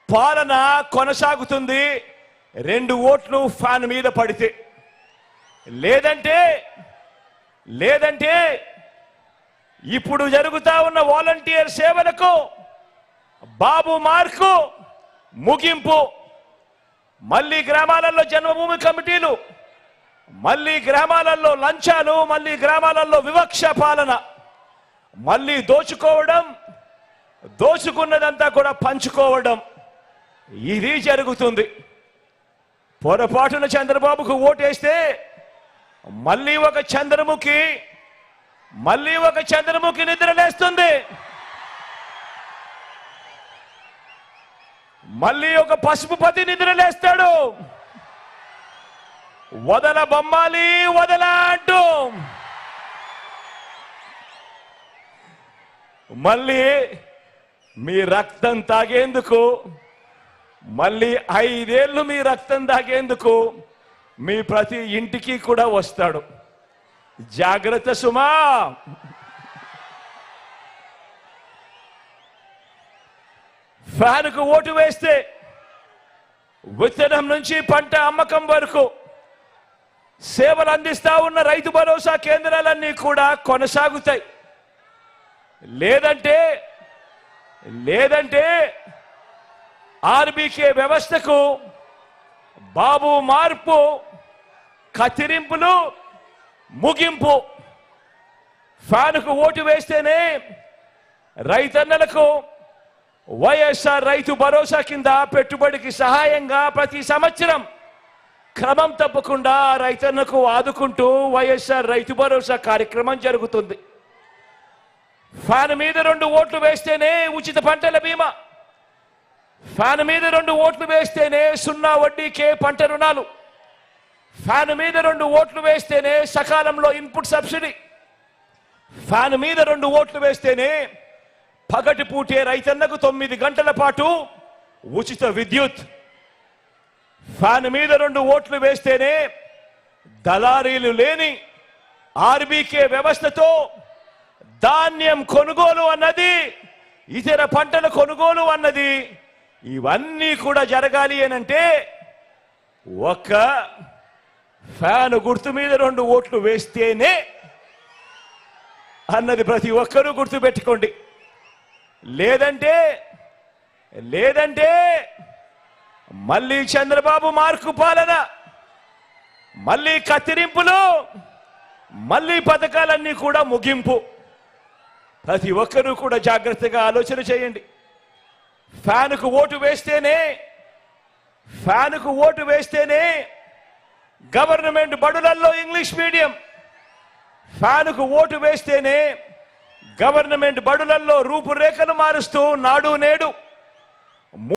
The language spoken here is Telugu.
పాలన కొనసాగుతుంది 2 ఓట్లు ఫ్యాన్ మీద పడితే. లేదంటే ఇప్పుడు జరుగుతా ఉన్న వాలంటీర్ సేవలకు బాబు మార్కు ముగింపు. మళ్ళీ గ్రామాలలో జన్మభూమి కమిటీలు, మళ్ళీ గ్రామాలలో లంచాలు, మళ్ళీ గ్రామాలలో వివక్ష పాలన, మళ్ళీ దోచుకోవడం, దోచుకున్నదంతా కూడా పంచుకోవడం, ఇది జరుగుతుంది. పొరపాటున చంద్రబాబుకు ఓటేస్తే మళ్ళీ ఒక చంద్రముఖి నిద్రలేస్తుంది. మళ్ళీ ఒక పసుపుపతి నిద్రలేస్తాడు. వదల బొమ్మాలి వదల అంటూ మళ్ళీ మీ రక్తం తాగేందుకు, మళ్ళీ 5 ఏళ్ళు మీ రక్తం తాగేందుకు మీ ప్రతి ఇంటికి కూడా వస్తాడు. జాగ్రత్త సుమా. ఫ్యాన్కు ఓటు వేస్తే విత్తనం నుంచి పంట అమ్మకం వరకు సేవలు అందిస్తా ఉన్న రైతు భరోసా కేంద్రాలన్నీ కూడా కొనసాగుతాయి. లేదంటే ఆర్బీకే వ్యవస్థకు బాబు మార్పు, కత్తిరింపులు, ముగింపు. ఫ్యాన్కు ఓటు వేస్తేనే రైతన్నలకు వైఎస్ఆర్ రైతు భరోసా కింద పెట్టుబడికి సహాయంగా ప్రతి సంవత్సరం క్రమం తప్పకుండా రైతన్నకు ఆదుకుంటూ వైఎస్ఆర్ రైతు భరోసా కార్యక్రమం జరుగుతుంది. ఫ్యాన్ మీద 2 ఓట్లు వేస్తేనే ఉచిత పంటల బీమా, ఫ్యాన్ మీద 2 ఓట్లు వేస్తేనే 0 వడ్డీకే పంట రుణాలు, ఫ్యాన్ మీద 2 ఓట్లు వేస్తేనే సకాలంలో ఇన్పుట్ సబ్సిడీ, ఫ్యాన్ మీద 2 ఓట్లు వేస్తేనే పగటిపూటే రైతన్నకు 9 గంటల పాటు ఉచిత విద్యుత్, ఫ్యాన్ మీద 2 ఓట్లు వేస్తేనే దళారీలు లేని ఆర్బీకే వ్యవస్థతో ధాన్యం కొనుగోలు అన్నది, ఇతర పంటల కొనుగోలు అన్నది, ఇవన్నీ కూడా జరగాలి అనంటే ఒక్క ఫ్యాన్ గుర్తు మీద 2 ఓట్లు వేస్తేనే అన్నది ప్రతి ఒక్కరూ గుర్తు పెట్టుకోండి. లేదంటే మళ్ళీ చంద్రబాబు మార్కు పాలన, మళ్ళీ కత్తిరింపులు, మళ్ళీ పథకాలన్నీ కూడా ముగింపు. ప్రతి ఒక్కరూ కూడా జాగ్రత్తగా ఆలోచన చేయండి. ఫ్యాన్కు ఓటు వేస్తేనే గవర్నమెంట్ బడులలో ఇంగ్లీష్ మీడియం, ఫ్యాన్కు ఓటు వేస్తేనే గవర్నమెంట్ బడులలో రూపురేఖలు మారుస్తూ నాడు నేడు